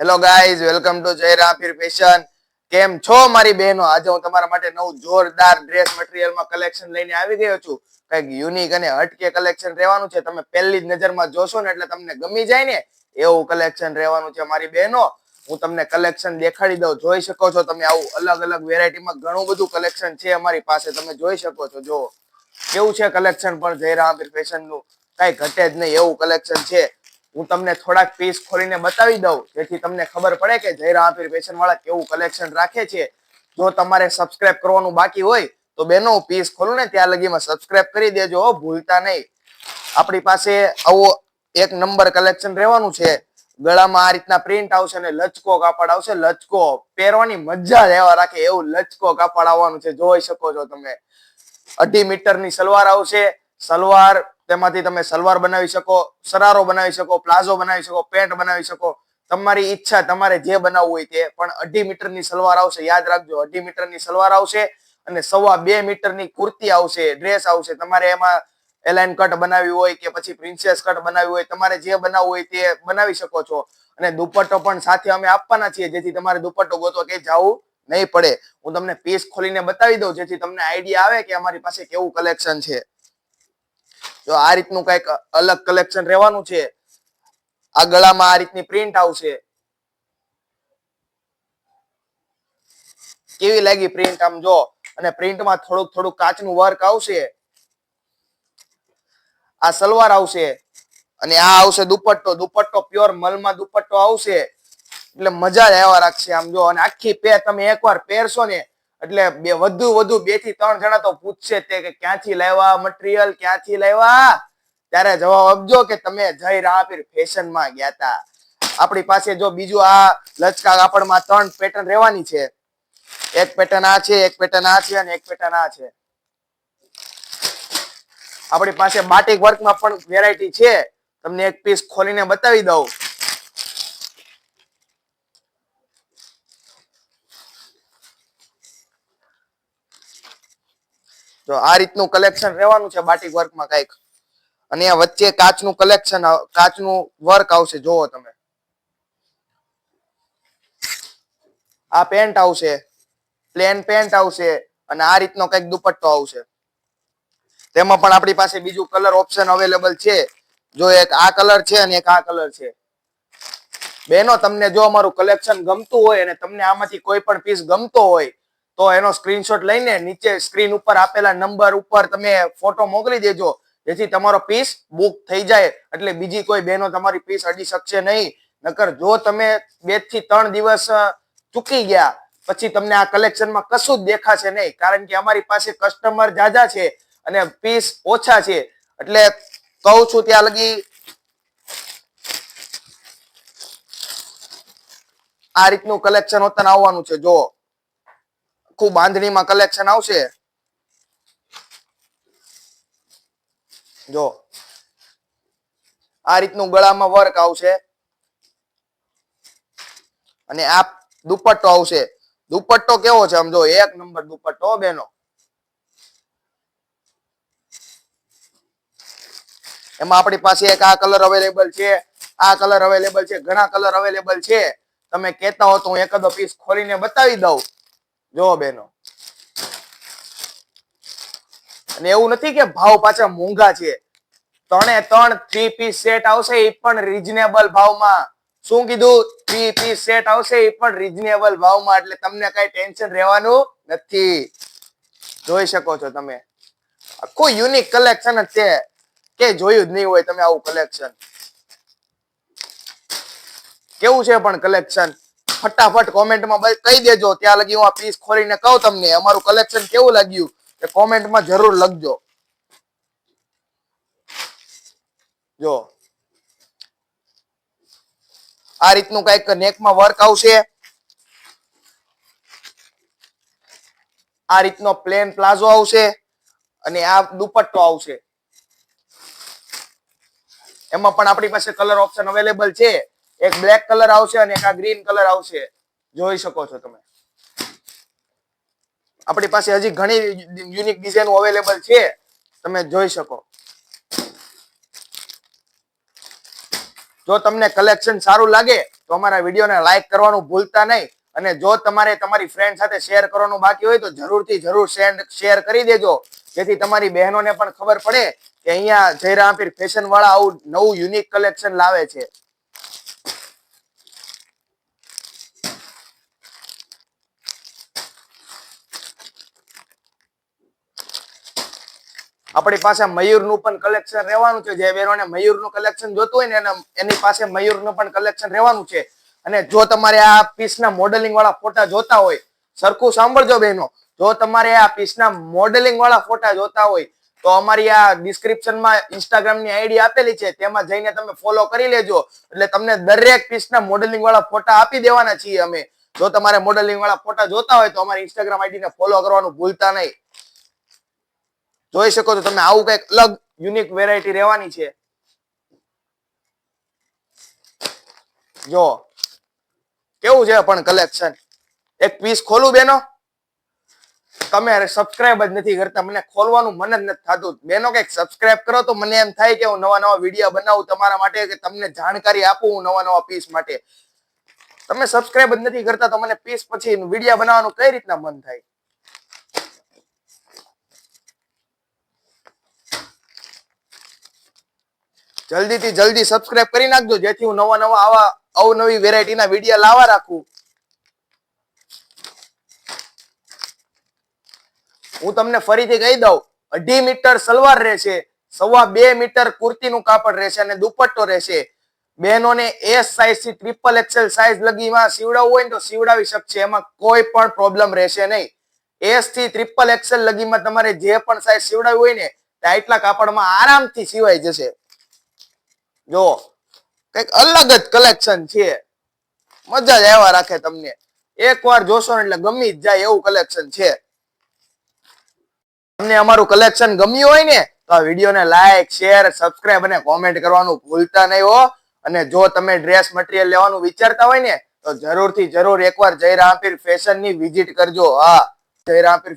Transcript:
Hello guys, welcome to Jayrapir fashion. કેમ છો મારી બહેનો? આજે હું તમારા માટે નવું જોરદાર ડ્રેસ મટીરિયલમાં કલેક્શન લઈને આવી ગયો છું. કંઈક યુનિક અને હટકે કલેક્શન રહેવાનું છે. તમે પહેલી જ નજરમાં જોશો ને એટલે તમને ગમી જાય ને એવું કલેક્શન રહેવાનું છે મારી બહેનો. હું તમને કલેક્શન દેખાડી દઉં. જોઈ શકો છો તમે, આવું અલગ અલગ વેરાયટીમાં ઘણું બધું કલેક્શન છે અમારી પાસે. તમે જોઈ શકો છો. જો કેવું છે કલેક્શન પણ જયરાપીર ફેશન નું, કઈ ઘટે જ નહીં એવું કલેક્શન છે. હું તમને થોડાક પીસ ખોલીને બતાવી દઉં જેથી તમને ખબર પડે કે જયરાપીર ફેશન વાળા કેવું કલેક્શન રાખે છે. જો તમારે સબસ્ક્રાઇબ કરવાનું બાકી હોય તો બેનો પીસ ખોલું ને ત્યાં લગીમાં સબસ્ક્રાઇબ કરી દેજો, ભૂલતા નહીં. આપણી પાસે આવો એક નંબર કલેક્શન રહેવાનું છે. ગળામાં આ રીતના પ્રિન્ટ આવશે અને લચકો કાપડ આવશે. લચકો પહેરવાની મજા જ એવા રાખે એવું લચકો કાપડ આવવાનું છે. જોઈ શકો છો તમે. 2.5 મીટરની સલવાર આવશે. સલવાર, તેમાંથી તમે સલવાર બનાવી શકો, સરારો બનાવી શકો, પ્લાઝો બનાવી શકો, પેન્ટ બનાવી શકો. તમારી ઈચ્છા, તમારે જે બનાવવું હોય તે. પણ 2.5 મીટરની સલવાર આવશે. યાદ રાખજો, 2.5 મીટરની સલવાર આવશે અને 2.25 મીટરની કુર્તી આવશે, ડ્રેસ આવશે. તમારે એમાં એલાઇન કટ બનાવી હોય કે પછી પ્રિન્સેસ કટ બનાવી હોય, તમારે જે બનાવવું હોય તે બનાવી શકો છો. અને દુપટ્ટો પણ સાથે અમે આપવાના છીએ જેથી તમારે દુપટ્ટો ગોતવા કે જવું નહીં પડે. હું તમને પીસ ખોલીને બતાવી દઉં જેથી તમને આઈડિયા આવે કે અમારી પાસે કેવું કલેક્શન છે. જો આ રીતનું કઈક અલગ કલેક્શન રહેવાનું છે. આ ગળામાં આ રીતની પ્રિન્ટ આવશે. કેવી લાગી પ્રિન્ટ? આમ જો, અને પ્રિન્ટમાં થોડુંક થોડુંક કાચનું વર્ક આવશે. આ સલવાર આવશે અને આ આવશે દુપટ્ટો. દુપટ્ટો પ્યોર મલમાં દુપટ્ટો આવશે એટલે મજા જ એવા રાખશે. આમ જો, અને આખી તમે એકવાર પહેરશો ને એટલે વધુ 2 થી 3 જણા તો પૂછશે તે કે ક્યાંથી લાવ્યા મટીરિયલ, ક્યાંથી લાવ્યા? ત્યારે જવાબ આપજો કે તમે જયરાપીર ફેશન માં ગયા હતા. આપણી પાસે જો બીજું આ લચકા કાપડમાં 3 પેટર્ન રહેવાની છે. એક પેટર્ન આ છે, એક પેટર્ન આ છે અને એક પેટર્ન આ છે. આપણી પાસે બાટિક વર્કમાં પણ વેરાયટી છે. તમને એક પીસ ખોલીને બતાવી દઉં. જો આ રીતનું કલેક્શન રહેવાનું છે બાટિક વર્કમાં કઈક. અને આ વચ્ચે કાચનું કલેક્શન, કાચનું વર્ક આવશે. જોવો તમે, આ પેન્ટ આવશે, પ્લેન પેન્ટ આવશે અને આ રીતનો કઈક દુપટ્ટો આવશે. તેમાં પણ આપણી પાસે બીજું કલર ઓપ્શન અવેલેબલ છે. જો એક આ કલર છે અને એક આ કલર છે. બેનો, તમને જો અમારું કલેક્શન ગમતું હોય અને તમને આમાંથી કોઈ પણ પીસ ગમતો હોય તો એનો સ્ક્રીનશોટ લઈને નીચે સ્ક્રીન ઉપર આપેલા નંબર ઉપર તમે ફોટો મોકલી દેજો જેથી તમારો પીસ બુક થઈ જાય. એટલે બીજી કોઈ બહેનો તમારી પીસ અડી શકશે નહીં. નકર જો તમે 2 થી 3 દિવસ ચૂકી ગયા પછી તમને આ કલેક્શનમાં કશું જ દેખાશે નહીં. કારણ કે અમારી પાસે કસ્ટમર જાજા છે અને પીસ ઓછા છે. એટલે કહું છું ત્યાં લગી આ રીતનું કલેક્શન હોતા આવવાનું છે. જો ખૂબ બાંધણીમાં કલેક્શન આવશે. જો આ રીતનું ગળામાં વર્ક આવશે અને આ દુપટ્ટો આવશે. દુપટ્ટો કેવો છે આમ જો, એક નંબર દુપટ્ટો બેનો. એમાં આપણી પાસે એક આ કલર અવેલેબલ છે, આ કલર અવેલેબલ છે, ઘણા કલર અવેલેબલ છે. તમે કહેતા હો તો હું એકાદો પીસ ખોલીને બતાવી દઉં. જો બેનો, અને એવું નથી કે ભાવ પાછા મોંઘા છે. 3 3 પીસ સેટ આવશે એ પણ રીઝનેબલ ભાવમાં. શું કીધું? 3 પીસ સેટ આવશે એ પણ રીઝનેબલ ભાવમાં. એટલે તમને કઈ ટેન્શન રહેવાનું નથી. જોઈ શકો છો તમે, આખું યુનિક કલેક્શન જ છે. કે જોયું જ નહીં હોય તમે આવું કલેક્શન. કેવું છે પણ કલેક્શન? ફટાફટ કોમેન્ટમાં કહી દેજો. ત્યાં લગી હું આ પીસ ખોલીને કહું તમને અમારું કલેક્શન કેવું લાગ્યું એ કોમેન્ટમાં જરૂર લખજો. જો આ રીતનું કઈક નેકમાં વર્ક આવશે. આ રીતનો પ્લેન પ્લાઝો આવશે અને આ દુપટ્ટો આવશે. એમાં પણ આપણી પાસે કલર ઓપ્શન અવેલેબલ છે. એક બ્લેક કલર આવશે અને એક આ ગ્રીન કલર આવશે. જોઈ શકો છો તમે. આપણી પાસે હજી ઘણી યુનિક ડિઝાઇન અવેલેબલ છે. તમે જોઈ શકો. જો તમને કલેક્શન સારું લાગે તો અમારા વિડીયોને લાઈક કરવાનું ભૂલતા નહીં, અને જો તમારે તમારી ફ્રેન્ડ સાથે શેર કરવાનું બાકી હોય તો જરૂરથી જરૂર શેર કરી દેજો, જેથી તમારી બહેનોને પણ ખબર પડે કે અહીંયા જયરામ પીર ફેશન વાળા આવું નવું યુનિક કલેક્શન લાવે છે. આપણી પાસે મયુરનું પણ કલેક્શન રહેવાનું છે. જે બહેનોને મયુરનું કલેક્શન જોતું હોય ને એની પાસે મયુરનું પણ કલેક્શન રહેવાનું છે. અને જો તમારે આ પીસના મોડેલિંગ વાળા ફોટા જોતા હોય, સરખું સાંભળજો બહેનો, જો તમારે આ પીસના મોડેલિંગ વાળા ફોટા જોતા હોય તો અમારી આ ડિસ્ક્રિપ્શનમાં ઇન્સ્ટાગ્રામની આઈડી આપેલી છે, તેમાં જઈને તમે ફોલો કરી લેજો. એટલે તમને દરેક પીસના મોડેલિંગ વાળા ફોટા આપી દેવાના છીએ અમે. જો તમારે મોડેલિંગ વાળા ફોટા જોતા હોય તો અમારી ઇન્સ્ટાગ્રામ આઈડીને ફોલો કરવાનું ભૂલતા નહીં. જોઈ શકો છો તમે, આવું કઈક અલગ યુનિક વેરાયટી રહેવાની છે. જો કેવું છે પણ કલેક્શન. એક પીસ ખોલું બેનો, તમે સબસ્ક્રાઇબ જ નથી કરતા, મને ખોલવાનું મન જ નથી થતું. બેનો કઈક સબસ્ક્રાઇબ કરો તો મને એમ થાય કે હું નવા નવા વિડીયો બનાવું તમારા માટે, કે તમને જાણકારી આપું હું નવા નવા પીસ માટે. તમે સબસ્ક્રાઇબ જ નથી કરતા તો મને પીસ પછી વિડીયો બનાવવાનું કઈ રીતના મન થાય. જલ્દીથી જલ્દી સબસ્ક્રાઇબ કરી નાખજો, જેથી હું નવા નવા આવા અવનવી વેરાયટીના વિડીયો લાવવા રાખું. હું તમને ફરીથી કહી દઉં, 2.5 મીટર સલવાર રહેશે, 2.25 મીટર કુર્તીનું કાપડ રહેશે અને દુપટ્ટો રહેશે. બહેનોને એસ સાઇઝ થી ટ્રિપલ એક્સેલ સાઇઝ લગીમાં સીવડાવવું હોય ને તો સીવડાવી શકશે, એમાં કોઈ પણ પ્રોબ્લેમ રહેશે નહીં. એસ થી ટ્રિપલ એક્સેલ લગીમાં તમારે જે પણ સાઇઝ સીવડાવવી હોય ને આટલા કાપડમાં આરામથી સીવાઈ જશે. જો કઈક અલગ જ કલેક્શન છે, મજા જ આવ્યા રાખે તમને. એકવાર જોશો ને એટલે ગમી જ જાય એવું કલેક્શન છે. તમને અમારું કલેક્શન ગમ્યું હોય ને તો આ વિડીયોને લાઈક, શેર, સબસ્ક્રાઇબ અને કોમેન્ટ કરવાનું ભૂલતા નહીં હો. અને જો તમે ડ્રેસ મટીરિયલ લેવાનું વિચારતા હોય ને તો જરૂરથી જરૂર એકવાર જયરામ પીર ફેશન ની વિઝિટ કરજો. હા, જયરામ પીર